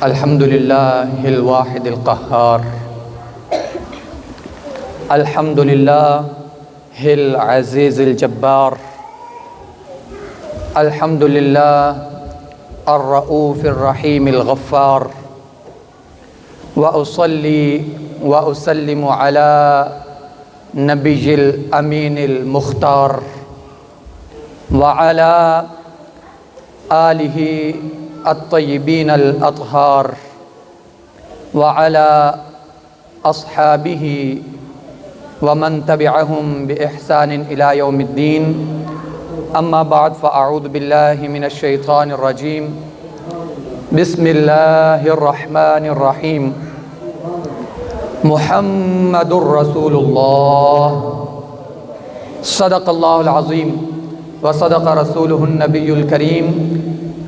الحمد للہ الواحد القہار، الحمد للہ العزیز الجبار، الحمد للہ الرؤوف الرحیم الغفار، وأصلی وأسلم علی نبی الامین المختار وعلی آلہ الطیبین الاطہار وعلی اصحابہ ومن تبعہم بإحسان الی یوم الدین، اما بعد فاعوذ باللہ من الشیطان الرجیم، بسم اللہ الرحمن الرحیم، محمد رسول اللہ، صدق اللہ العظیم وصدق رسولہ النبی الکریم،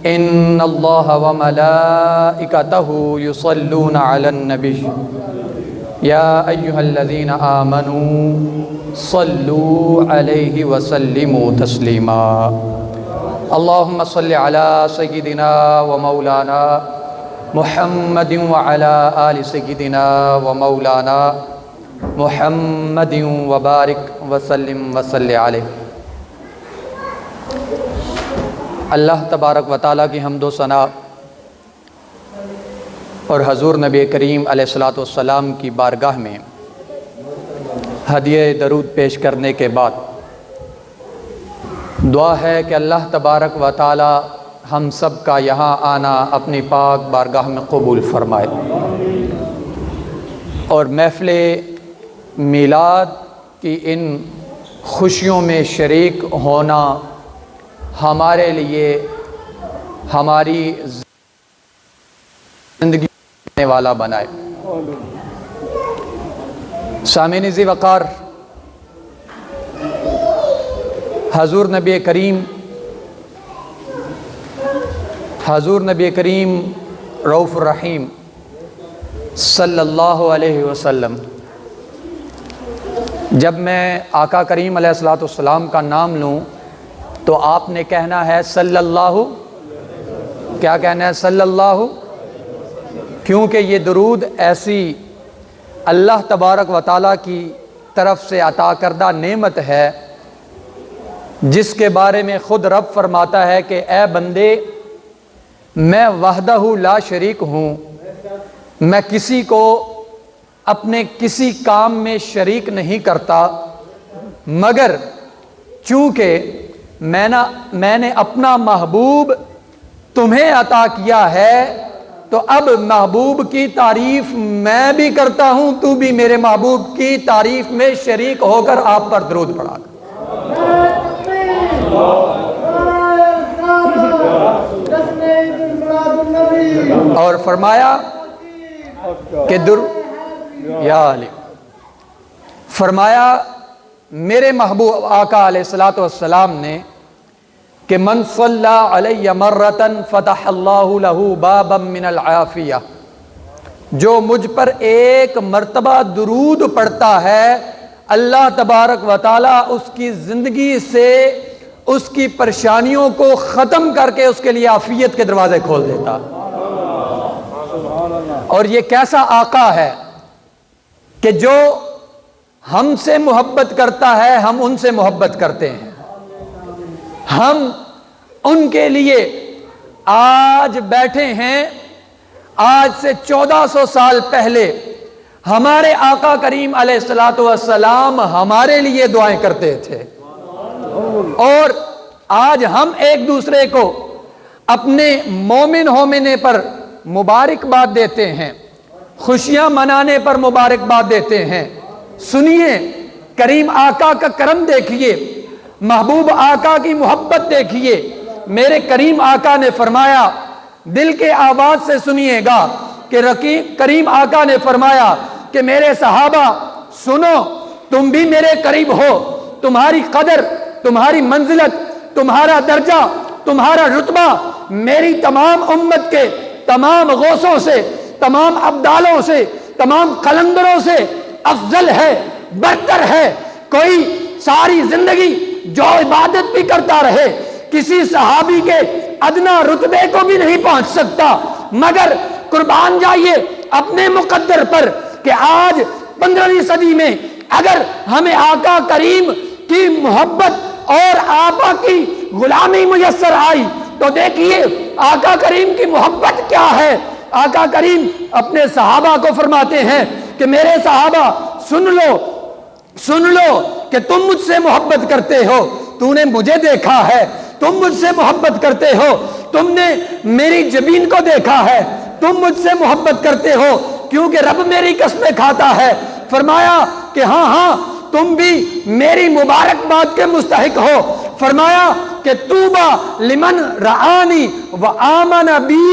ان اللہ وملائکتہ یصلون علی النبی یا ایہا الذین آمنوا صلوا علیہ وسلموا تسلیما۔ اللہم صل علی سیدنا و مولانا محمد وعلی آل سیدنا و مولانا محمد وبارک وسلم وصلی علیہ۔ اللہ تبارک و تعالیٰ کی حمد و ثنا اور حضور نبی کریم علیہ الصلوۃ والسلام کی بارگاہ میں ہدیہ درود پیش کرنے کے بعد دعا ہے کہ اللہ تبارک و تعالیٰ ہم سب کا یہاں آنا اپنی پاک بارگاہ میں قبول فرمائے، اور محفل میلاد کی ان خوشیوں میں شریک ہونا ہمارے لیے ہماری زندگی بنانے والا بنائے۔ سامعین ذی وقار، حضور نبی کریم رؤوف الرحیم صلی اللہ علیہ وسلم، جب میں آقا کریم علیہ الصلوۃ والسلام کا نام لوں تو آپ نے کہنا ہے صلی اللہ، کیا کہنا ہے؟ صلی اللہ، کیونکہ یہ درود ایسی اللہ تبارک و تعالیٰ کی طرف سے عطا کردہ نعمت ہے جس کے بارے میں خود رب فرماتا ہے کہ اے بندے، میں وحدہ لا شریک ہوں، میں کسی کو اپنے کسی کام میں شریک نہیں کرتا، مگر چونکہ میں نے اپنا محبوب تمہیں عطا کیا ہے تو اب محبوب کی تعریف میں بھی کرتا ہوں، تو بھی میرے محبوب کی تعریف میں شریک ہو کر آپ پر درود پڑھا کر۔ اور فرمایا کہ یا علی، فرمایا میرے محبوب آقا علیہ الصلوۃ والسلام نے کہ من صلی علی مرۃ فتح اللہ لہ بابا من العافیہ، جو مجھ پر ایک مرتبہ درود پڑھتا ہے اللہ تبارک و تعالیٰ اس کی زندگی سے اس کی پریشانیوں کو ختم کر کے اس کے لیے عافیت کے دروازے کھول دیتا۔ اور یہ کیسا آقا ہے کہ جو ہم سے محبت کرتا ہے، ہم ان سے محبت کرتے ہیں، ہم ان کے لیے آج بیٹھے ہیں۔ آج سے 1400 سال پہلے ہمارے آقا کریم علیہ الصلوۃ والسلام ہمارے لیے دعائیں کرتے تھے، اور آج ہم ایک دوسرے کو اپنے مومن ہونے پر مبارکباد دیتے ہیں، خوشیاں منانے پر مبارکباد دیتے ہیں۔ سنیے، کریم آقا کا کرم دیکھیے، محبوب آقا کی محبت دیکھیے۔ میرے کریم آقا نے فرمایا، دل کے آواز سے سنیے گا کہ کریم آقا نے فرمایا کہ میرے صحابہ سنو، تم بھی میرے قریب ہو، تمہاری قدر، تمہاری منزلت، تمہارا درجہ، تمہارا رتبہ میری تمام امت کے تمام غوثوں سے، تمام ابدالوں سے، تمام قلندروں سے افضل ہے، برتر ہے۔ کوئی ساری زندگی جو عبادت بھی کرتا رہے، کسی صحابی کے ادنا رتبے کو بھی نہیں پہنچ سکتا، مگر قربان جائیے اپنے مقدر پر کہ آج 15ویں صدی میں اگر ہمیں آقا کریم کی محبت اور آقا کی غلامی میسر آئی تو دیکھیے آقا کریم کی محبت کیا ہے۔ آقا کریم اپنے صحابہ کو فرماتے ہیں کہ میرے صحابہ سن لو کہ تم مجھ سے محبت کرتے ہو، تو نے مجھے دیکھا ہے، تم مجھ سے محبت کرتے ہو، تم نے میری جبین کو دیکھا ہے، تم مجھ سے محبت کرتے ہو کیونکہ رب میری قسمیں کھاتا ہے۔ فرمایا کہ ہاں تم بھی میری مبارکباد کے مستحق ہو۔ فرمایا کہ طوبیٰ لمن رعانی وآمن بی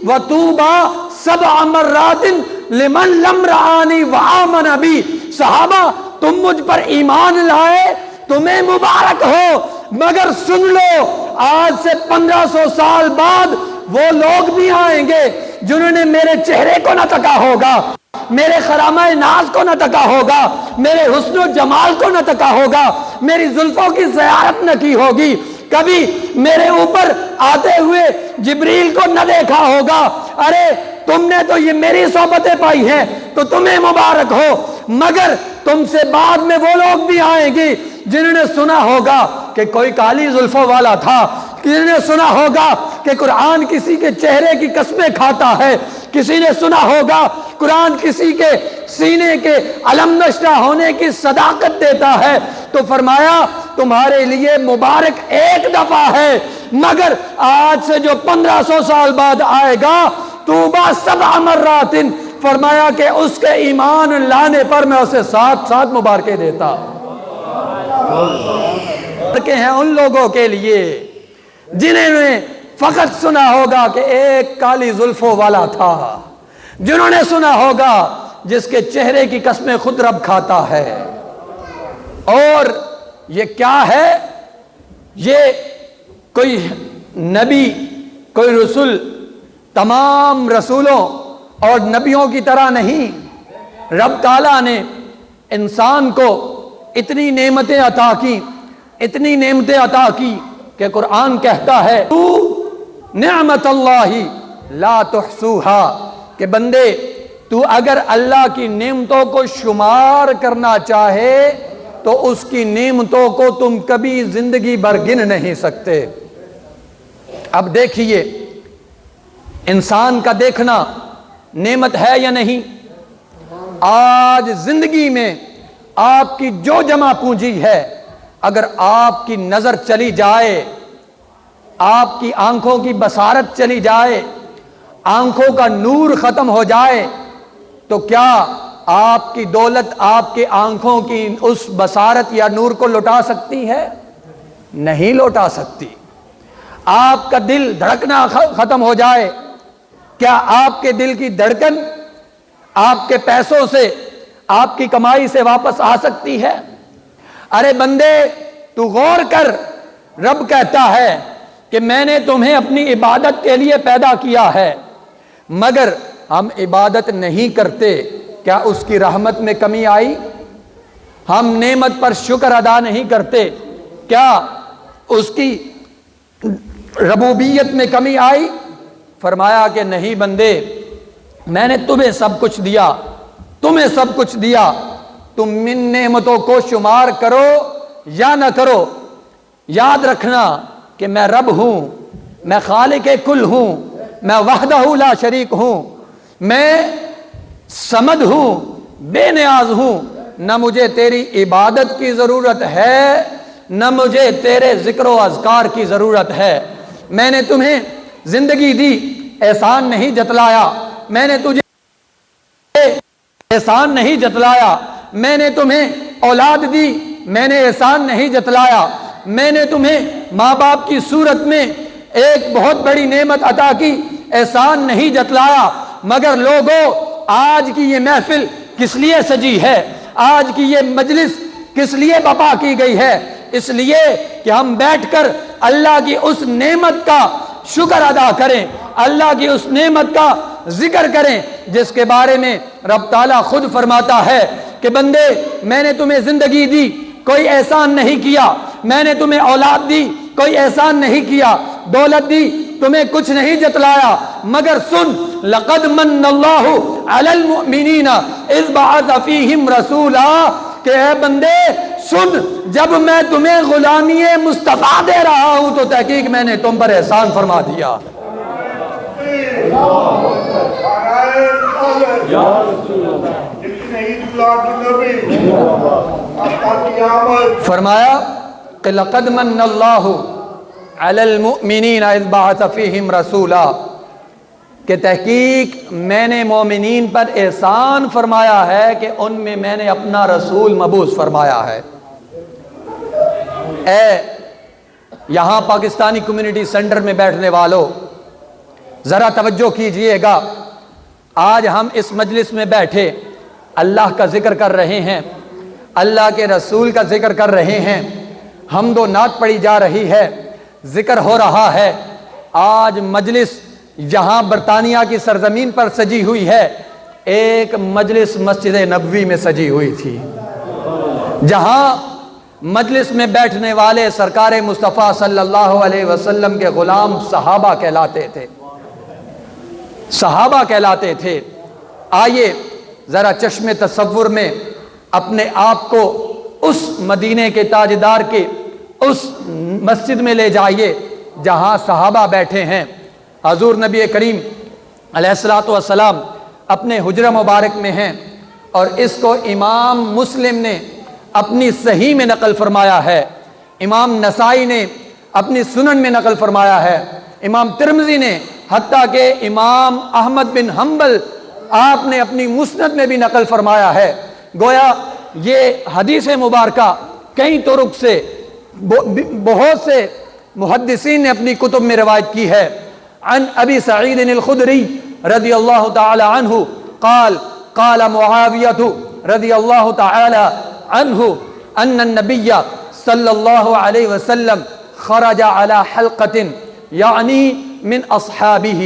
وطوبیٰ سبع مرات لمن لم رعانی وآمن بی۔ صحابہ تم مجھ پر ایمان لائے، تمہیں مبارک ہو، مگر سن لو آج سے 1500 سال بعد وہ لوگ بھی آئیں گے جنہوں نے میرے چہرے کو نہ تکا ہوگا، میرے خرامہ ناز کو نہ تکا ہوگا، میرے حسن و جمال کو نہ تکا ہوگا، میری زلفوں کی زیارت نہ کی ہوگی، کبھی میرے اوپر آتے ہوئے جبریل کو نہ دیکھا ہوگا۔ ارے تم نے تو یہ میری صحبتیں پائی ہیں تو تمہیں مبارک ہو، مگر تم سے بعد میں وہ لوگ بھی آئیں گے جنہوں نے سنا ہوگا کہ کوئی کالی زلفوں والا تھا، کسی نے سنا ہوگا کہ قرآن کسی کے چہرے کی قسمیں کھاتا ہے، کسی نے سنا ہوگا قرآن کسی کے سینے کے علم نشرہ ہونے کی صداقت دیتا ہے۔ تو فرمایا تمہارے لیے مبارک ایک دفعہ ہے، مگر آج سے جو 1500 سال بعد آئے گا طوبیٰ سبع مرات، فرمایا کہ اس کے ایمان لانے پر میں اسے 7 مبارکیں دیتا۔ مبارکیں ہیں ان لوگوں کے لیے جنہوں نے فقط سنا ہوگا کہ ایک کالی زلفوں والا تھا، جنہوں نے سنا ہوگا جس کے چہرے کی قسمیں خود رب کھاتا ہے۔ اور یہ کیا ہے؟ یہ کوئی نبی، کوئی رسول تمام رسولوں اور نبیوں کی طرح نہیں۔ رب تعالیٰ نے انسان کو اتنی نعمتیں عطا کی، اتنی نعمتیں عطا کی کہ قرآن کہتا ہے تو نعمت اللہ لا تحصوہا، کہ بندے تو اگر اللہ کی نعمتوں کو شمار کرنا چاہے تو اس کی نعمتوں کو تم کبھی زندگی بھر گن نہیں سکتے۔ اب دیکھیے انسان کا دیکھنا نعمت ہے یا نہیں؟ آج زندگی میں آپ کی جو جمع پونجی ہے، اگر آپ کی نظر چلی جائے، آپ کی آنکھوں کی بصارت چلی جائے، آنکھوں کا نور ختم ہو جائے تو کیا آپ کی دولت آپ کے آنکھوں کی اس بصارت یا نور کو لوٹا سکتی ہے؟ نہیں لوٹا سکتی۔ آپ کا دل دھڑکنا ختم ہو جائے، کیا آپ کے دل کی دھڑکن آپ کے پیسوں سے، آپ کی کمائی سے واپس آ سکتی ہے؟ ارے بندے تو غور کر، رب کہتا ہے کہ میں نے تمہیں اپنی عبادت کے لیے پیدا کیا ہے، مگر ہم عبادت نہیں کرتے، کیا اس کی رحمت میں کمی آئی؟ ہم نعمت پر شکر ادا نہیں کرتے، کیا اس کی ربوبیت میں کمی آئی؟ فرمایا کہ نہیں بندے، میں نے تمہیں سب کچھ دیا، تمہیں سب کچھ دیا، تم ان نعمتوں کو شمار کرو یا نہ کرو، یاد رکھنا کہ میں رب ہوں، میں خالق کل ہوں، میں وحدہ لا شریک ہوں، میں صمد ہوں، بے نیاز ہوں، نہ مجھے تیری عبادت کی ضرورت ہے، نہ مجھے تیرے ذکر و اذکار کی ضرورت ہے۔ میں نے تمہیں زندگی دی، احسان نہیں جتلایا، میں نے تجھے احسان نہیں جتلایا، میں نے تمہیں اولاد دی، میں نے احسان نہیں جتلایا، میں نے تمہیں ماں باپ کی صورت میں ایک بہت بڑی نعمت عطا کی، احسان نہیں جتلایا۔ مگر لوگوں آج کی یہ محفل کس لیے سجی ہے؟ آج کی یہ مجلس کس لیے برپا کی گئی ہے؟ اس لیے کہ ہم بیٹھ کر اللہ کی اس نعمت کا شکر ادا کریں، اللہ کی اس نعمت کا ذکر کریں جس کے بارے میں رب تعالیٰ خود فرماتا ہے کہ بندے میں نے تمہیں زندگی دی، کوئی احسان نہیں کیا، میں نے تمہیں اولاد دی، کوئی احسان نہیں کیا، دولت دی، تمہیں کچھ نہیں جتلایا مگر سن لقد من اللہ علی المؤمنین اذ بعث فیہم رسولا کہ اے بندے سن جب میں تمہیں غلامی مصطفیٰ دے رہا ہوں تو تحقیق میں نے تم پر احسان فرما دیا. فرمایا کہ لقد من اللہ علی المؤمنین اذ بعث فیہم رسولا کہ تحقیق میں نے مومنین پر احسان فرمایا ہے کہ ان میں میں نے اپنا رسول مبعوث فرمایا ہے. اے یہاں پاکستانی کمیونٹی سینٹر میں بیٹھنے والوں ذرا توجہ کیجئے گا. آج ہم اس مجلس میں بیٹھے اللہ کا ذکر کر رہے ہیں, اللہ کے رسول کا ذکر کر رہے ہیں, حمد و نعت پڑھی جا رہی ہے, ذکر ہو رہا ہے. آج مجلس جہاں برطانیہ کی سرزمین پر سجی ہوئی ہے, ایک مجلس مسجد نبوی میں سجی ہوئی تھی, جہاں مجلس میں بیٹھنے والے سرکار مصطفیٰ صلی اللہ علیہ وسلم کے غلام صحابہ کہلاتے تھے, صحابہ کہلاتے تھے. آئیے ذرا چشم تصور میں اپنے آپ کو اس مدینے کے تاجدار کے اس مسجد میں لے جائیے جہاں صحابہ بیٹھے ہیں. حضور نبی کریم علیہ الصلوۃ والسلام اپنے حجرہ مبارک میں ہیں اور اس کو امام مسلم نے اپنی صحیح میں نقل فرمایا ہے, امام نسائی نے اپنی سنن میں نقل فرمایا ہے, امام ترمذی نے, حتیٰ کہ امام احمد بن حنبل آپ نے اپنی مسند میں بھی نقل فرمایا ہے. گویا یہ حدیث مبارکہ کئی طرق سے بہت سے محدثین نے اپنی کتب میں روایت کی ہے. عن ابی سعید الخدری رضی اللہ تعالی عنہ قال قال معاویہ رضی اللہ تعالی عنہ ان النبی صلی اللہ علیہ وسلم خرج على حلقۃ یعنی من اصحابہ.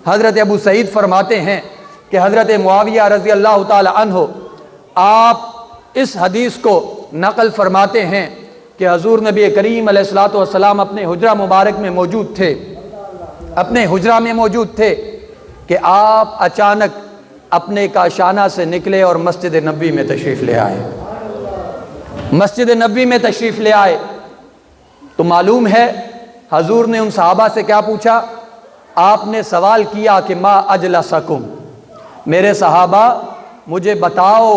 حضرت ابو سعید فرماتے ہیں کہ حضرت معاویہ رضی اللہ تعالی عنہ آپ اس حدیث کو نقل فرماتے ہیں کہ حضور نبی کریم علیہ الصلوۃ والسلام اپنے حجرہ مبارک میں موجود تھے, اپنے حجرہ میں موجود تھے کہ آپ اچانک اپنے کاشانہ سے نکلے اور مسجد نبوی میں تشریف لے آئے. مسجد نبوی میں تشریف لے آئے تو معلوم ہے حضور نے ان صحابہ سے کیا پوچھا؟ آپ نے سوال کیا کہ ما اجلسکم, میرے صحابہ مجھے بتاؤ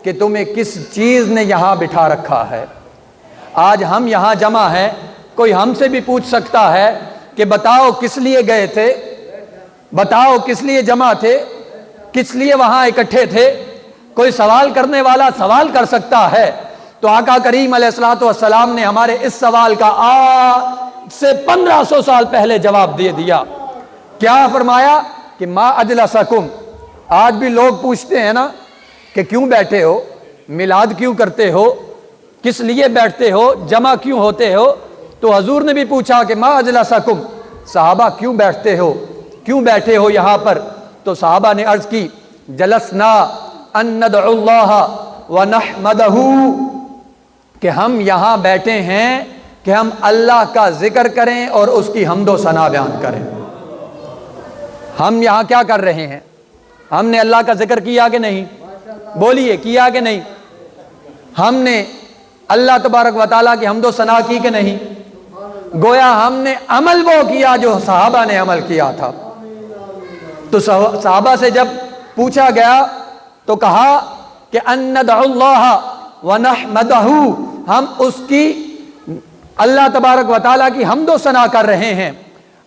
کہ تمہیں کس چیز نے یہاں بٹھا رکھا ہے. آج ہم یہاں جمع ہیں, کوئی ہم سے بھی پوچھ سکتا ہے کہ بتاؤ کس لیے گئے تھے, بتاؤ کس لیے جمع تھے, کس لیے وہاں اکٹھے تھے. کوئی سوال کرنے والا سوال کر سکتا ہے. تو آقا کریم علیہ الصلوۃ والسلام نے ہمارے اس سوال کا آج سے 1500 سال پہلے جواب دے دیا. کیا فرمایا کہ ما اجلسکم. آج بھی لوگ پوچھتے ہیں نا کہ کیوں بیٹھے ہو, میلاد کیوں کرتے ہو, کس لیے بیٹھتے ہو, جمع کیوں ہوتے ہو. تو حضور نے بھی پوچھا کہ ما اجلسکم, صحابہ کیوں بیٹھتے ہو, کیوں بیٹھے ہو یہاں پر. تو صحابہ نے عرض کی جلسنا ان ندعو اللہ ونحمدہ, کہ ہم یہاں بیٹھے ہیں کہ ہم اللہ کا ذکر کریں اور اس کی حمد و ثنا بیان کریں. ہم یہاں کیا کر رہے ہیں؟ ہم نے اللہ کا ذکر کیا کہ نہیں؟ بولیے کیا کہ نہیں؟ ہم نے اللہ تبارک و تعالیٰ کی حمد و ثنا کی کہ نہیں؟ گویا ہم نے عمل وہ کیا جو صحابہ نے عمل کیا تھا. تو صحابہ سے جب پوچھا گیا تو کہا کہ ان ندعو اللہ ونحمدہ, ہم اس کی اللہ تبارک و تعالیٰ کی حمد و ثنا کر رہے ہیں.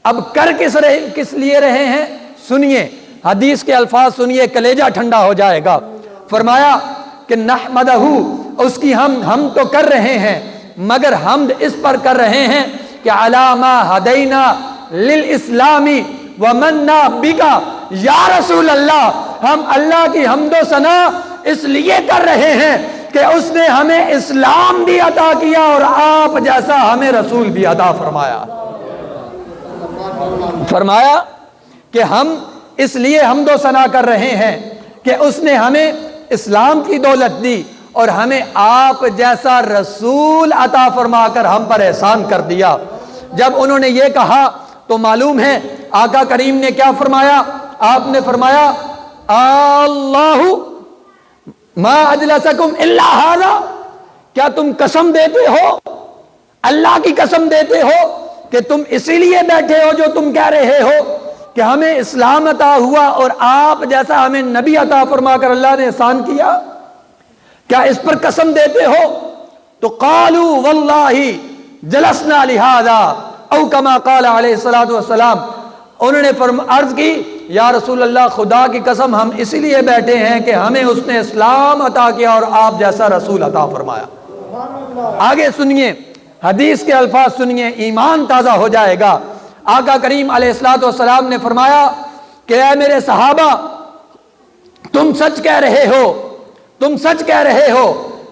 اب کر کس لیے رہے ہیں؟ سنیے حدیث کے الفاظ سنیے, کلیجہ ٹھنڈا ہو جائے گا. فرمایا کہ نحمدہ, اس کی ہم تو کر رہے ہیں مگر حمد اس پر کر رہے ہیں کہ علامہ ہدینا للاسلامی ومنا بکا, یا رسول اللہ ہم اللہ کی حمد و ثنا اس لیے کر رہے ہیں کہ اس نے ہمیں اسلام بھی عطا کیا اور آپ جیسا ہمیں رسول بھی عطا فرمایا. فرمایا کہ ہم اس لیے حمد و ثنا کر رہے ہیں کہ اس نے ہمیں اسلام کی دولت دی اور ہمیں آپ جیسا رسول عطا فرما کر ہم پر احسان کر دیا. جب انہوں نے یہ کہا تو معلوم ہے آقا کریم نے کیا فرمایا؟ آپ نے فرمایا اللہ ما اجلسکم الا ھذا، کیا تم قسم دیتے ہو، اللہ کی قسم دیتے ہو کہ تم اسی لیے بیٹھے ہو جو تم کہہ رہے ہو کہ ہمیں اسلام عطا ہوا اور آپ جیسا ہمیں نبی عطا فرما کر اللہ نے احسان کیا؟ کیا اس پر قسم دیتے ہو؟ تو قالوا واللہ جلسنا لہذا او کما قال علیہ الصلوۃ والسلام، انہوں نے عرض کی یا رسول اللہ خدا کی قسم ہم اسی لیے بیٹھے ہیں کہ ہمیں اس نے اسلام عطا کیا اور آپ جیسا رسول عطا فرمایا۔ آگے سنیے حدیث کے الفاظ سنیے، ایمان تازہ ہو جائے گا۔ آقا کریم علیہ الصلوۃ والسلام نے فرمایا کہ اے میرے صحابہ تم سچ کہہ رہے ہو، تم سچ کہہ رہے ہو،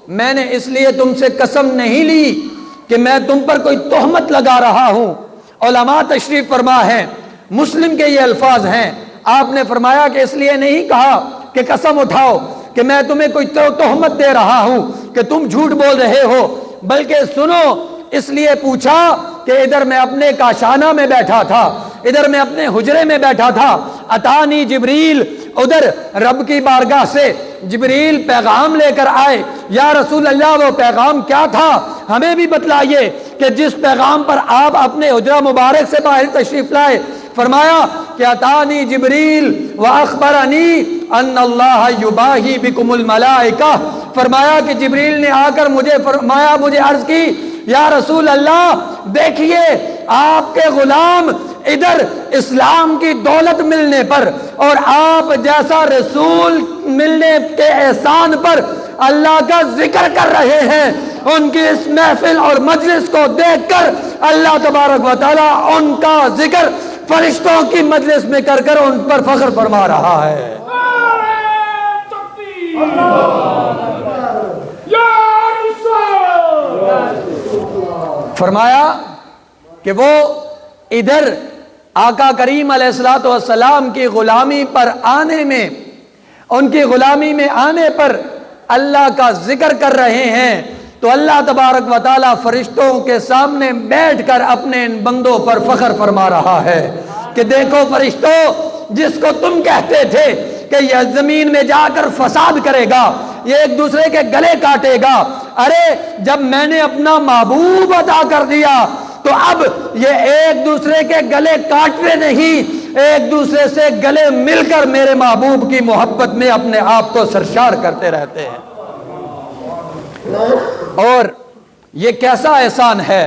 میں نے اس لیے تم سے قسم نہیں لی کہ میں تم پر کوئی تہمت لگا رہا ہوں۔ علماء تشریف فرما ہیں، مسلم کے یہ الفاظ ہیں، آپ نے فرمایا کہ اس لیے نہیں کہا کہ قسم اٹھاؤ کہ میں تمہیں کوئی تہمت دے رہا ہوں کہ تم جھوٹ بول رہے ہو، بلکہ سنو اس لیے پوچھا کہ ادھر میں اپنے کاشانہ میں بیٹھا تھا، ادھر میں اپنے حجرے میں بیٹھا تھا، اتانی جبریل، ادھر رب کی بارگاہ سے جبریل پیغام لے کر آئے۔ یا رسول اللہ وہ پیغام کیا تھا ہمیں بھی بتلائیے کہ جس پیغام پر آپ اپنے حجرہ مبارک سے باہر تشریف لائے؟ فرمایا کہ اتانی جبریل واخبرنی ان اللہ یباہی بکم الملائکہ، فرمایا کہ جبریل نے آ کر مجھے عرض کی یا رسول اللہ دیکھیے آپ کے غلام ادھر اسلام کی دولت ملنے پر اور آپ جیسا رسول ملنے کے احسان پر اللہ کا ذکر کر رہے ہیں۔ ان کی اس محفل اور مجلس کو دیکھ کر اللہ تبارک و تعالی ان کا ذکر فرشتوں کی مجلس میں کر کر ان پر فخر فرما رہا ہے۔ فرمایا کہ وہ ادھر آقا کریم علیہ الصلوۃ والسلام کی غلامی پر آنے میں، ان کی غلامی میں آنے پر اللہ کا ذکر کر رہے ہیں، تو اللہ تبارک و تعالیٰ فرشتوں کے سامنے بیٹھ کر اپنے ان بندوں پر فخر فرما رہا ہے کہ دیکھو فرشتوں، جس کو تم کہتے تھے کہ یہ زمین میں جا کر فساد کرے گا، یہ ایک دوسرے کے گلے کاٹے گا، ارے جب میں نے اپنا محبوب عطا کر دیا تو اب یہ ایک دوسرے کے گلے کاٹتے نہیں، ایک دوسرے سے گلے مل کر میرے محبوب کی محبت میں اپنے آپ کو سرشار کرتے رہتے ہیں۔ اور یہ کیسا احسان ہے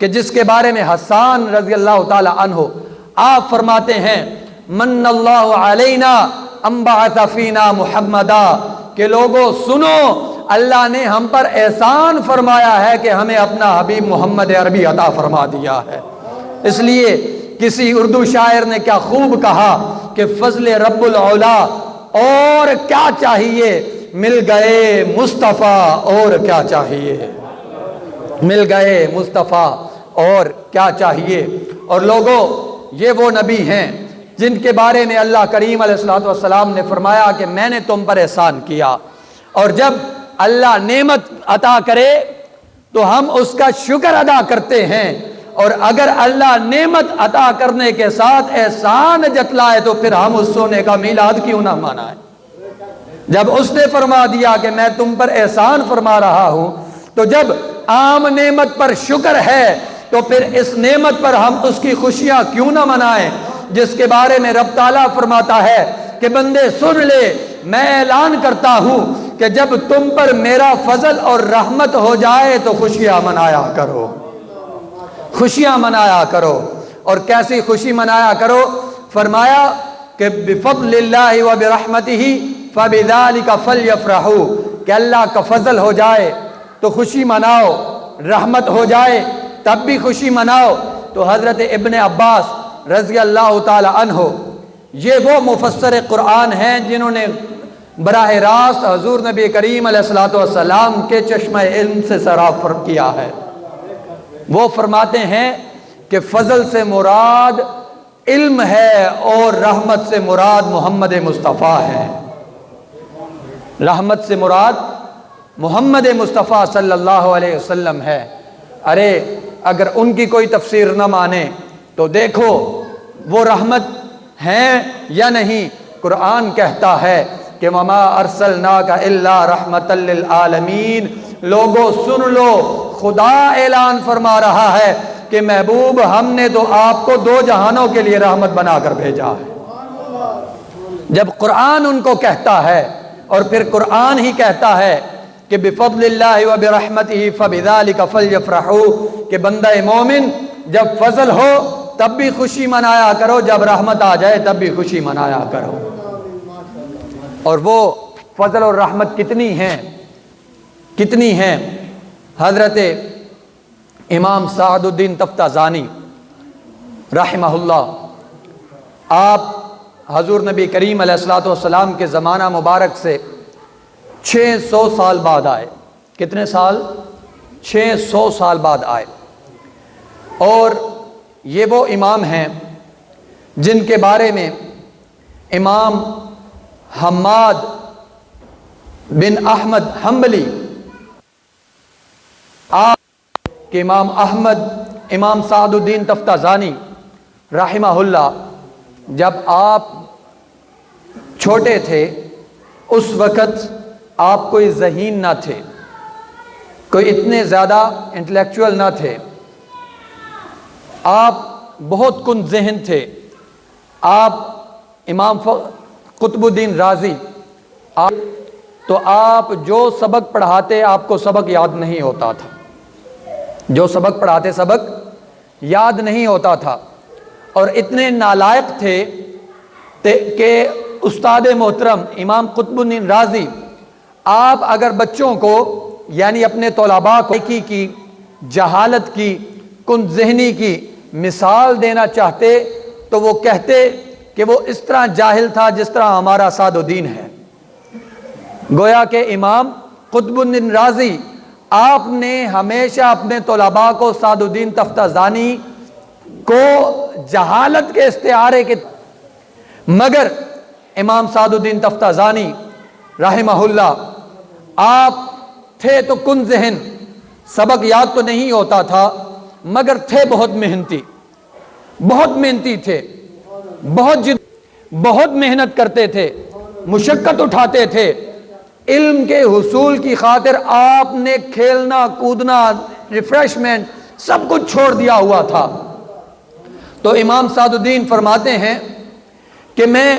کہ جس کے بارے میں حسان رضی اللہ تعالی عنہ آپ فرماتے ہیں من اللہ علینا ام بعث فینا محمدا، کہ لوگوں سنو اللہ نے ہم پر احسان فرمایا ہے کہ ہمیں اپنا حبیب محمد عربی عطا فرما دیا ہے۔ اس لیے کسی اردو شاعر نے کیا خوب کہا کہ فضل رب العلا اور کیا چاہیے، مل گئے مصطفیٰ اور کیا چاہیے، مل گئے مصطفیٰ اور کیا چاہیے۔ اور لوگوں یہ وہ نبی ہیں جن کے بارے میں اللہ کریم علیہ الصلوۃ والسلام نے فرمایا کہ میں نے تم پر احسان کیا، اور جب اللہ نعمت عطا کرے تو ہم اس کا شکر ادا کرتے ہیں، اور اگر اللہ نعمت عطا کرنے کے ساتھ احسان جتلائے تو پھر ہم اس سونے کا میلاد کیوں نہ منائیں۔ جب اس نے فرما دیا کہ میں تم پر احسان فرما رہا ہوں، تو جب عام نعمت پر شکر ہے تو پھر اس نعمت پر ہم اس کی خوشیاں کیوں نہ منائیں، جس کے بارے میں رب تعالیٰ فرماتا ہے کہ بندے سن لے، میں اعلان کرتا ہوں کہ جب تم پر میرا فضل اور رحمت ہو جائے تو خوشیاں منایا کرو، خوشیاں منایا کرو۔ اور کیسی خوشی منایا کرو؟ فرمایا کہ بفضل اللہ وبرحمتہ فبذلک فلیفرحوا، کہ اللہ کا فضل ہو جائے تو خوشی مناؤ، رحمت ہو جائے تب بھی خوشی مناؤ۔ تو حضرت ابن عباس رضی اللہ تعالی عنہ یہ وہ مفسر قرآن ہیں جنہوں نے براہ راست حضور نبی کریم علیہ الصلوۃ والسلام کے چشمہ علم سے سراب کیا ہے۔ وہ فرماتے ہیں کہ فضل سے مراد علم ہے اور رحمت سے مراد محمد مصطفیٰ ہے، رحمت سے مراد محمد مصطفیٰ صلی اللہ علیہ وسلم ہے۔ ارے اگر ان کی کوئی تفسیر نہ مانے تو دیکھو وہ رحمت ہیں یا نہیں؟ قرآن کہتا ہے کہ وما ارسلناک الا رحمتا للعالمین۔ لوگوں سن لو، خدا اعلان فرما رہا ہے کہ محبوب ہم نے تو آپ کو دو جہانوں کے لیے رحمت بنا کر بھیجا ہے۔ جب قرآن ان کو کہتا ہے اور پھر قرآن ہی کہتا ہے کہ بفضل اللہ وبرحمتہ فبذلک فلیفرحوا، کہ بندہ مومن جب فضل ہو تب بھی خوشی منایا کرو، جب رحمت آ جائے تب بھی خوشی منایا کرو۔ اور وہ فضل اور رحمت کتنی ہیں، کتنی ہیں؟ حضرت امام سعد الدین تفتازانی رحمہ اللہ، آپ حضور نبی کریم علیہ الصلوۃ والسلام کے زمانہ مبارک سے 600 سال بعد آئے۔ کتنے سال؟ 600 سال بعد آئے۔ اور یہ وہ امام ہیں جن کے بارے میں امام حماد بن احمد حنبلی، آپ کے امام احمد، امام سعد الدین تفتازانی رحمہ اللہ، جب آپ چھوٹے تھے اس وقت آپ کوئی ذہین نہ تھے، کوئی اتنے زیادہ انٹلیکچوئل نہ تھے، آپ بہت کن ذہن تھے۔ آپ امام قطب الدین رازی، تو آپ جو سبق پڑھاتے آپ کو سبق یاد نہیں ہوتا تھا، جو سبق پڑھاتے سبق یاد نہیں ہوتا تھا، اور اتنے نالائق تھے کہ استاد محترم امام قطب الدین رازی، آپ اگر بچوں کو یعنی اپنے طلباء کو کی جہالت کی، کن ذہنی کی مثال دینا چاہتے تو وہ کہتے کہ وہ اس طرح جاہل تھا جس طرح ہمارا سعد الدین ہے۔ گویا کہ امام قطب الدین رازی آپ نے ہمیشہ اپنے طلباء کو سعد الدین تفتازانی کو جہالت کے استعارے کے، مگر امام سعد الدین تفتازانی رحمہ اللہ آپ تھے تو کن ذہن، سبق یاد تو نہیں ہوتا تھا مگر تھے بہت محنتی، بہت محنتی تھے، بہت محنت کرتے تھے، مشقت اٹھاتے تھے۔ علم کے حصول کی خاطر آپ نے کھیلنا کودنا، ریفریشمنٹ سب کچھ چھوڑ دیا ہوا تھا۔ تو امام سعد الدین فرماتے ہیں کہ میں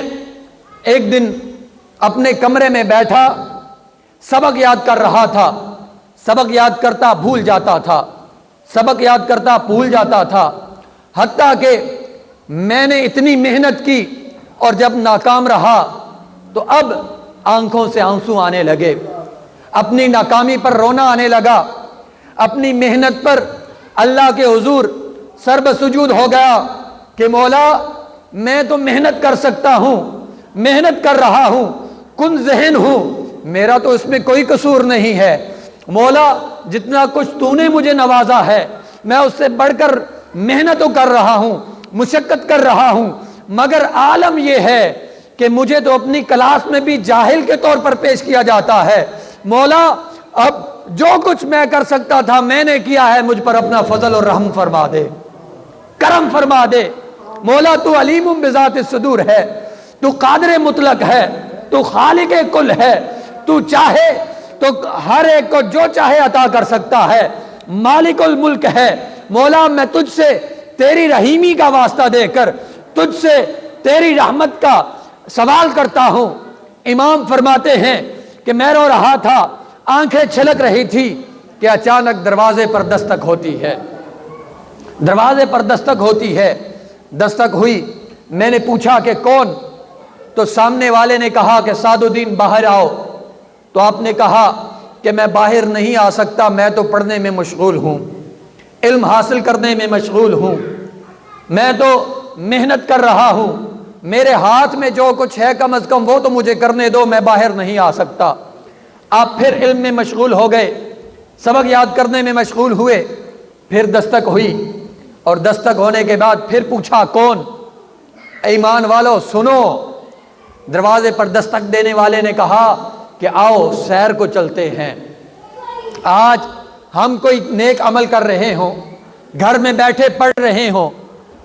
ایک دن اپنے کمرے میں بیٹھا سبق یاد کر رہا تھا، سبق یاد کرتا بھول جاتا تھا، سبق یاد کرتا بھول جاتا تھا، حتیٰ کہ میں نے اتنی محنت کی اور جب ناکام رہا تو اب آنکھوں سے آنسو آنے لگے، اپنی ناکامی پر رونا آنے لگا، اپنی محنت پر اللہ کے حضور سر بسجود ہو گیا کہ مولا میں تو محنت کر سکتا ہوں، محنت کر رہا ہوں، کن ذہن ہوں، میرا تو اس میں کوئی قصور نہیں ہے، مولا جتنا کچھ تو نے مجھے نوازا ہے میں اس سے بڑھ کر محنت کر رہا ہوں، مشقت کر رہا ہوں، مگر عالم یہ ہے کہ مجھے تو اپنی کلاس میں بھی جاہل کے طور پر پیش کیا جاتا ہے، مولا اب جو کچھ میں کر سکتا تھا میں نے کیا ہے، مجھ پر اپنا فضل اور رحم فرما دے، کرم فرما دے، مولا تو علیم بذات الصدور ہے، تو قادر مطلق ہے، تو خالق کل ہے، تو چاہے تو ہر ایک کو جو چاہے عطا کر سکتا ہے، مالک الملک ہے، مولا میں تجھ سے تیری رحیمی کا واسطہ دے کر تجھ سے تیری رحمت کا سوال کرتا ہوں۔ امام فرماتے ہیں کہ میں رو رہا تھا، آنکھیں چھلک رہی تھی کہ اچانک دروازے پر دستک ہوتی ہے، دروازے پر دستک ہوتی ہے، دستک ہوئی، میں نے پوچھا کہ کون؟ تو سامنے والے نے کہا کہ سعد الدین باہر آؤ۔ تو آپ نے کہا کہ میں باہر نہیں آ سکتا، میں تو پڑھنے میں مشغول ہوں، علم حاصل کرنے میں مشغول ہوں، میں تو محنت کر رہا ہوں، میرے ہاتھ میں جو کچھ ہے کم از کم وہ تو مجھے کرنے دو، میں باہر نہیں آ سکتا۔ آپ پھر علم میں مشغول ہو گئے، سبق یاد کرنے میں مشغول ہوئے، پھر دستک ہوئی، اور دستک ہونے کے بعد پھر پوچھا کون؟ ایمان والو سنو، دروازے پر دستک دینے والے نے کہا کہ آؤ سیر کو چلتے ہیں۔ آج ہم کوئی نیک عمل کر رہے ہوں، گھر میں بیٹھے پڑھ رہے ہوں،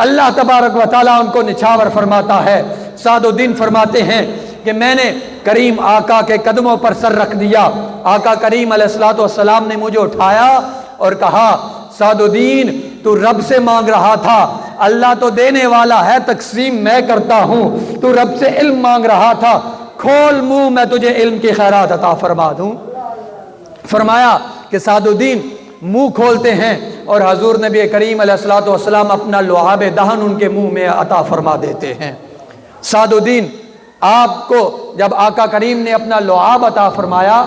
اللہ تبارک و تعالیٰ ان کو نچھاور فرماتا ہے۔ سعد الدین فرماتے ہیں کہ میں نے کریم آقا کے قدموں پر سر رکھ دیا، آقا کریم علیہ الصلوۃ والسلام نے مجھے اٹھایا اور کہا سعد الدین تو رب سے مانگ رہا تھا، اللہ تو دینے والا ہے، تقسیم میں کرتا ہوں، تو رب سے علم مانگ رہا تھا، کھول منہ میں تجھے علم کی خیرات عطا فرما دوں۔ فرمایا کہ سعد الدین منہ کھولتے ہیں اور حضور نبی کریم علیہ الصلوۃ والسلام اپنا لعاب دہن ان کے منہ میں عطا فرما دیتے ہیں۔ سعد الدین آپ کو جب آقا کریم نے اپنا لعاب عطا فرمایا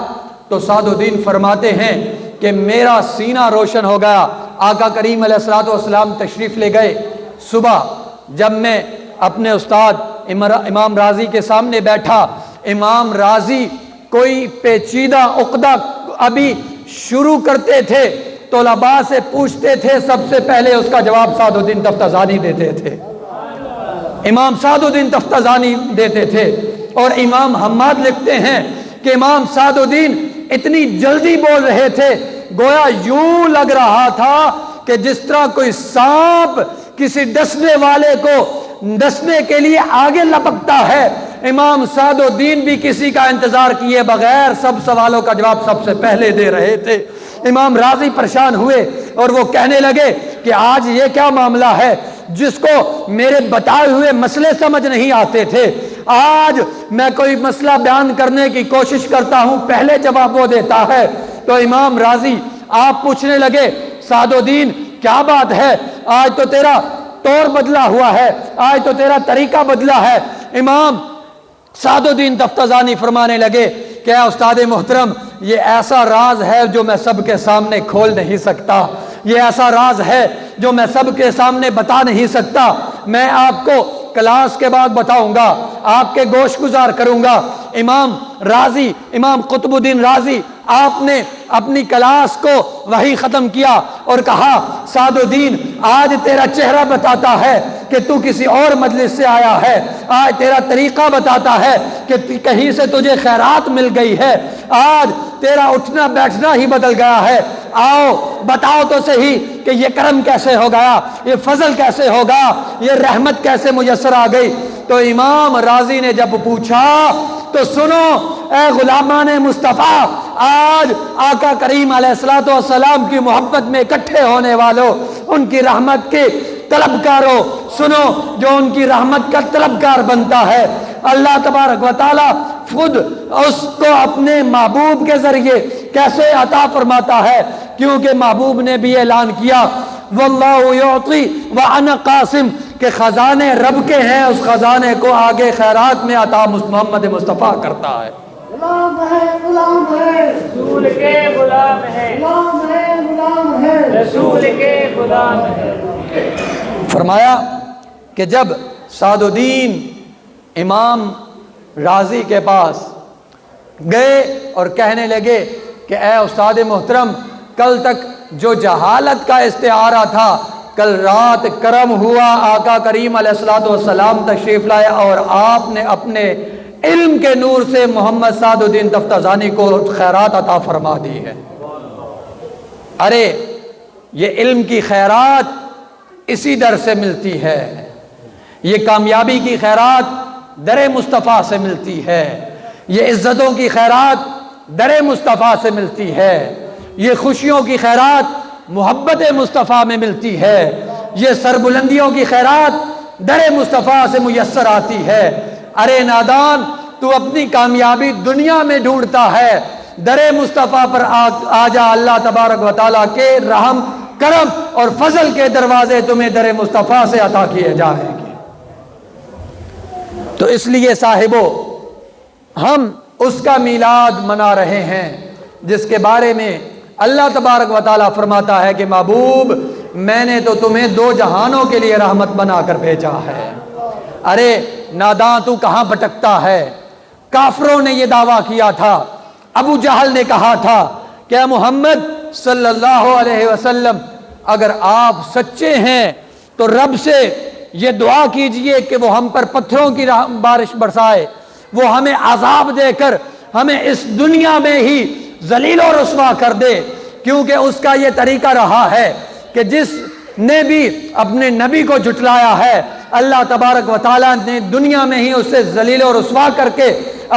تو سعد الدین فرماتے ہیں کہ میرا سینہ روشن ہو گیا۔ آقا کریم علیہ الصلوۃ والسلام تشریف لے گئے۔ صبح جب میں اپنے استاد امام راضی کے سامنے بیٹھا، امام راضی کوئی پیچیدہ عقدہ ابھی شروع کرتے تھے، طلباء سے پوچھتے تھے، سب سے پہلے اس کا جواب سعد الدین تفتزانی دیتے تھے، امام سعد الدین تفتزانی دیتے تھے۔ اور امام حماد لکھتے ہیں کہ امام سعد الدین اتنی جلدی بول رہے تھے گویا یوں لگ رہا تھا کہ جس طرح کوئی سانپ کسی ڈسنے والے کو ڈسنے کے لیے آگے لپکتا ہے، امام سعد الدین بھی کسی کا انتظار کیے بغیر سب سوالوں کا جواب سب سے پہلے دے رہے تھے۔ امام راضی پریشان ہوئے اور وہ کہنے لگے کہ آج یہ کیا معاملہ ہے، جس کو میرے بتائے ہوئے مسئلے سمجھ نہیں آتے تھے، آج میں کوئی مسئلہ بیان کرنے کی کوشش کرتا ہوں پہلے جواب وہ دیتا ہے۔ تو امام راضی آپ پوچھنے لگے سعد الدین کیا بات ہے، آج تو تیرا طور بدلا ہوا ہے، آج تو تیرا طریقہ بدلا ہے۔ امام سعد الدین تفتزانی فرمانے لگے کہ اے استاد محترم، یہ ایسا راز ہے جو میں سب کے سامنے کھول نہیں سکتا، یہ ایسا راز ہے جو میں سب کے سامنے بتا نہیں سکتا، میں آپ کو کلاس کے بعد بتاؤں گا، آپ کے گوش گزار کروں گا۔ امام راضی، امام قطب الدین راضی، آپ نے اپنی کلاس کو وہی ختم کیا اور کہا سعد الدین آج تیرا چہرہ بتاتا ہے کہ تو کسی اور مجلس سے آیا ہے، آج تیرا طریقہ بتاتا ہے کہ کہیں سے تجھے خیرات مل گئی ہے، آج تیرا اٹھنا بیٹھنا ہی بدل گیا ہے، آؤ بتاؤ تو صحیح کہ یہ کرم کیسے ہو گیا، یہ فضل کیسے ہو گیا، یہ رحمت کیسے میسر آ گئی۔ تو امام راضی نے جب پوچھا تو سنو اے غلامان مصطفیٰ، آج آقا کریم علیہ الصلوۃ والسلام کی محبت میں اکٹھے ہونے والوں، ان کی رحمت کے طلبکاروں، سنو جو ان کی رحمت کا طلبکار بنتا ہے، اللہ تبارک و تعالی خود اس کو اپنے محبوب کے ذریعے کیسے عطا فرماتا ہے، کیونکہ محبوب نے بھی اعلان کیا واللہ یعطی وانا قاسم کہ خزانے رب کے ہیں، اس خزانے کو آگے خیرات میں عطا محمد مصطفیٰ کرتا ہے۔ غلام ہے غلام ہے رسول کے غلام ہے، غلام ہے غلام ہے رسول کے غلام ہے۔ فرمایا کہ جب سعد الدین امام راضی کے پاس گئے اور کہنے لگے کہ اے استاد محترم، کل تک جو جہالت کا استعارہ تھا، کل رات کرم ہوا، آقا کریم علیہ الصلوۃ والسلام تشریف لائے اور آپ نے اپنے علم کے نور سے محمد سعد الدین تفتزانی کو خیرات عطا فرما دی ہے۔ ارے یہ علم کی خیرات اسی در سے ملتی ہے، یہ کامیابی کی خیرات در مصطفیٰ سے ملتی ہے، یہ عزتوں کی خیرات در مصطفیٰ سے ملتی ہے، یہ خوشیوں کی خیرات محبت مصطفیٰ میں ملتی ہے، یہ سربلندیوں کی خیرات در مصطفیٰ سے میسر آتی ہے۔ ارے نادان، تو اپنی کامیابی دنیا میں ڈھونڈتا ہے، در مصطفیٰ پر آ جا، اللہ تبارک و تعالیٰ کے رحم کرم اور فضل کے دروازے تمہیں در مصطفیٰ سے عطا کیے جائیں گے۔ تو اس لیے صاحبو، ہم اس کا میلاد منا رہے ہیں جس کے بارے میں اللہ تبارک و تعالیٰ فرماتا ہے کہ محبوب میں نے تو تمہیں دو جہانوں کے لیے رحمت بنا کر بھیجا ہے۔ ارے ناداں تو کہاں بھٹکتا ہے، کافروں نے یہ دعویٰ کیا تھا، ابو جہل نے کہا تھا کہ اے محمد صلی اللہ علیہ وسلم اگر آپ سچے ہیں تو رب سے یہ دعا کیجئے کہ وہ ہم پر پتھروں کی بارش برسائے، وہ ہمیں عذاب دے کر ہمیں اس دنیا میں ہی ذلیل و رسوا کر دے، کیونکہ اس کا یہ طریقہ رہا ہے کہ جس نے بھی اپنے نبی کو جھٹلایا ہے، اللہ تبارک و تعالیٰ نے دنیا میں ہی اسے ذلیل و رسوا کر کے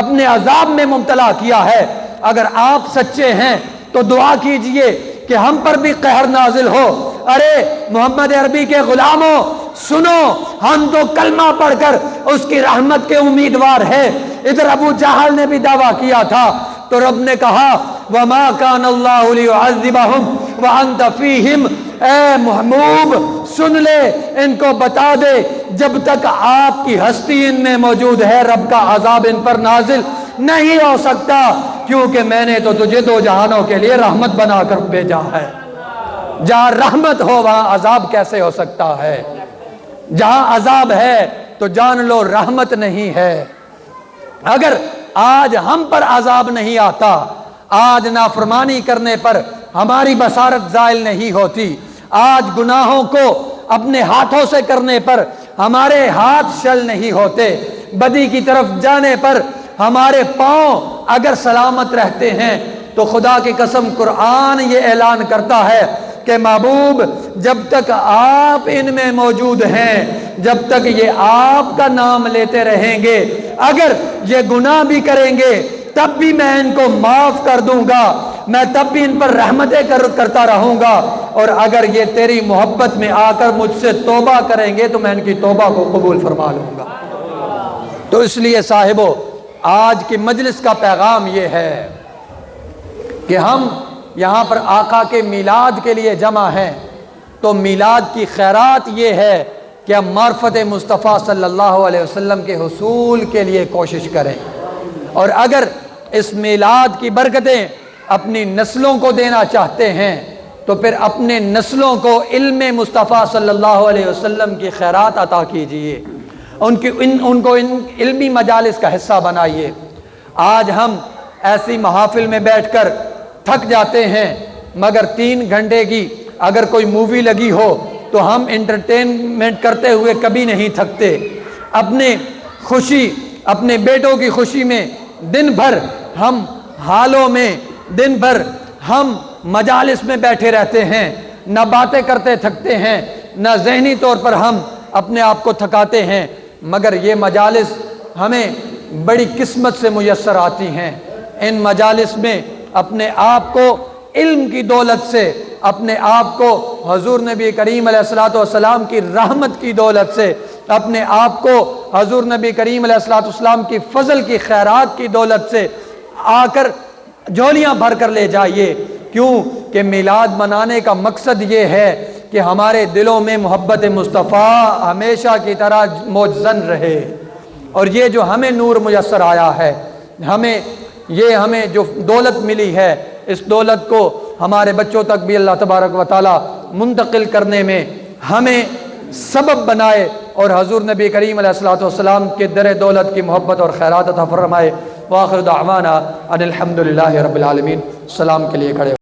اپنے عذاب میں مبتلا کیا ہے۔ اگر آپ سچے ہیں تو دعا کیجئے کہ ہم پر بھی قہر نازل ہو۔ ارے محمد عربی کے غلاموں سنو، ہم تو کلمہ پڑھ کر اس کی رحمت کے امیدوار ہیں۔ ادھر ابو جہل نے بھی دعویٰ کیا تھا تو رب نے کہا وَمَا كَانَ اللَّهُ لِيُعَذِّبَهُمْ وَأَنْتَ فِيهِمْ، اے محبوب سن لے، ان کو بتا دے جب تک آپ کی ہستی ان میں موجود ہے رب کا عذاب ان پر نازل نہیں ہو سکتا، کیونکہ میں نے تو تجھے دو جہانوں کے لیے رحمت بنا کر بھیجا ہے۔ جہاں رحمت ہو وہاں عذاب کیسے ہو سکتا ہے؟ جہاں عذاب ہے تو جان لو رحمت نہیں ہے۔ اگر آج ہم پر عذاب نہیں آتا، آج نافرمانی کرنے پر ہماری بصارت زائل نہیں ہوتی، آج گناہوں کو اپنے ہاتھوں سے کرنے پر ہمارے ہاتھ شل نہیں ہوتے، بدی کی طرف جانے پر ہمارے پاؤں اگر سلامت رہتے ہیں، تو خدا کی قسم قرآن یہ اعلان کرتا ہے کہ محبوب جب تک آپ ان میں موجود ہیں، جب تک یہ آپ کا نام لیتے رہیں گے، اگر یہ گناہ بھی کریں گے تب بھی میں ان کو معاف کر دوں گا، میں تب بھی ان پر رحمتیں کرتا رہوں گا، اور اگر یہ تیری محبت میں آ کر مجھ سے توبہ کریں گے تو میں ان کی توبہ کو قبول فرما لوں گا۔ تو اس لیے صاحبو، آج کی مجلس کا پیغام یہ ہے کہ ہم یہاں پر آقا کے میلاد کے لیے جمع ہیں، تو میلاد کی خیرات یہ ہے کہ ہم معرفت مصطفیٰ صلی اللہ علیہ وسلم کے حصول کے لیے کوشش کریں، اور اگر اس میلاد کی برکتیں اپنی نسلوں کو دینا چاہتے ہیں تو پھر اپنے نسلوں کو علم مصطفیٰ صلی اللہ علیہ وسلم کی خیرات عطا کیجئے، ان کو علمی مجالس کا حصہ بنائیے۔ آج ہم ایسی محافل میں بیٹھ کر تھک جاتے ہیں، مگر 3 گھنٹے کی اگر کوئی مووی لگی ہو تو ہم انٹرٹینمنٹ کرتے ہوئے کبھی نہیں تھکتے۔ اپنے خوشی، اپنے بیٹوں کی خوشی میں دن بھر ہم حالوں میں، دن بھر ہم مجالس میں بیٹھے رہتے ہیں، نہ باتیں کرتے تھکتے ہیں، نہ ذہنی طور پر ہم اپنے آپ کو تھکاتے ہیں، مگر یہ مجالس ہمیں بڑی قسمت سے میسر آتی ہیں۔ ان مجالس میں اپنے آپ کو علم کی دولت سے، اپنے آپ کو حضور نبی کریم علیہ السلام کی رحمت کی دولت سے، اپنے آپ کو حضور نبی کریم علیہ السلام کی فضل کی خیرات کی دولت سے آ کر جھولیاں بھر کر لے جائیے۔ کیوں کہ میلاد منانے کا مقصد یہ ہے کہ ہمارے دلوں میں محبت مصطفیٰ ہمیشہ کی طرح موجزن رہے، اور یہ جو ہمیں نور میسر آیا ہے، ہمیں جو دولت ملی ہے، اس دولت کو ہمارے بچوں تک بھی اللہ تبارک و تعالی منتقل کرنے میں ہمیں سبب بنائے، اور حضور نبی کریم علیہ السلام کے در دولت کی محبت اور خیرات عطا فرمائے۔ وآخر دعوانا ان الحمدللہ رب العالمین۔ سلام کے لیے کھڑے